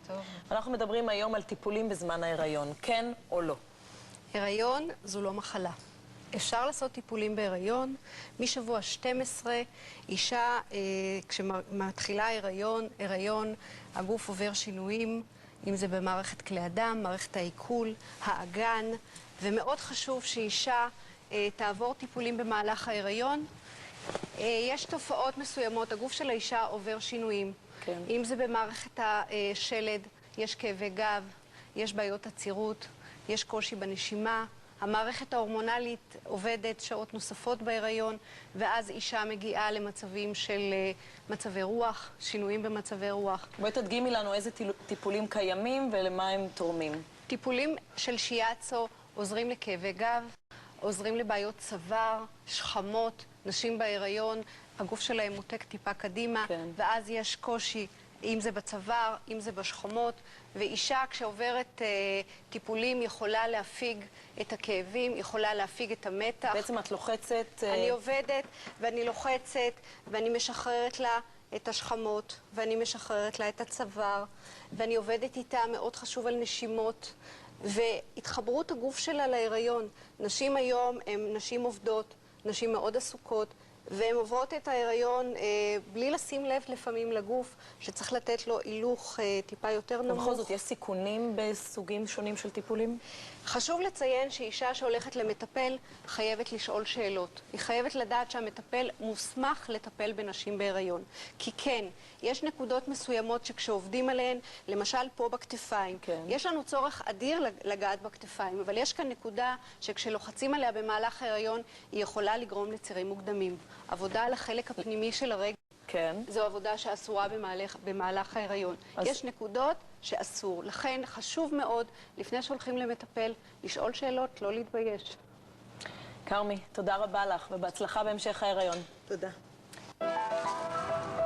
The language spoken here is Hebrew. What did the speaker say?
טוב. אנחנו מדברים היום על טיפולים בזמן ההיריון, כן או לא? הריון זו לא מחלה. אפשר לעשות טיפולים בהיריון. משבוע 12, אישה, כשמתחילה הריון, הגוף עובר שינויים, אם זה במערכת כלי הדם, מערכת העיכול, האגן, ומאוד חשוב שאישה תעבור טיפולים במהלך ההיריון. יש תופעות מסוימות, הגוף של האישה עובר שינויים. כן. אם זה במערכת השלד, יש כאבי גב, יש בעיות עצירות, יש קושי בנשימה, המערכת ההורמונלית עובדת שעות נוספות בהיריון, ואז אישה מגיעה למצבים של מצבי רוח, שינויים במצבי רוח. בואי תדגימי לנו איזה טיפולים קיימים ולמה הם תורמים. טיפולים של שיאצו עוזרים לכאבי גב, עוזרים לבעיות צוואר, שכמות, נשים בהיריון, הגוף שלהם מותק טיפה קדימה, כן. ואז יש קושי, אם זה בצוואר, אם זה בשכמות, ואישה כשעוברת טיפולים יכולה להפיג את הכאבים, יכולה להפיג את המתח. בעצם את לוחצת... אני עובדת ואני לוחצת ואני משחררת לה את השכמות, ואני משחררת לה את הצוואר, ואני עובדת איתה, מאוד חשוב על נשימות, והתחברות הגוף שלה להיריון. נשים היום הן נשים עובדות, נשים מאוד עסוקות, והן עוברות את ההיריון בלי לשים לב לפעמים לגוף, שצריך לתת לו הילוך טיפה יותר נמוך. ובכל זאת, יש סיכונים בסוגים שונים של טיפולים? חשוב לציין שאישה שהולכת למטפל חייבת לשאול שאלות. היא חייבת לדעת שהמטפל מוסמך לטפל בנשים בהיריון. כי כן, יש נקודות מסוימות שכשעובדים עליהן, למשל פה בכתפיים, כן. יש לנו צורך אדיר לגעת בכתפיים, אבל יש כאן נקודה שכשלוחצים עליה במהלך ההיריון, היא יכולה לגרום לצירים מוקדמים. עבודה על החלק הפנימי של הרגל, כן. זו עבודה שאסורה במהלך ההיריון. יש נקודות שאסור. לכן חשוב מאוד, לפני שהולכים למטפל, לשאול שאלות, לא להתבייש. כרמי, תודה רבה לך, ובהצלחה בהמשך ההיריון. תודה.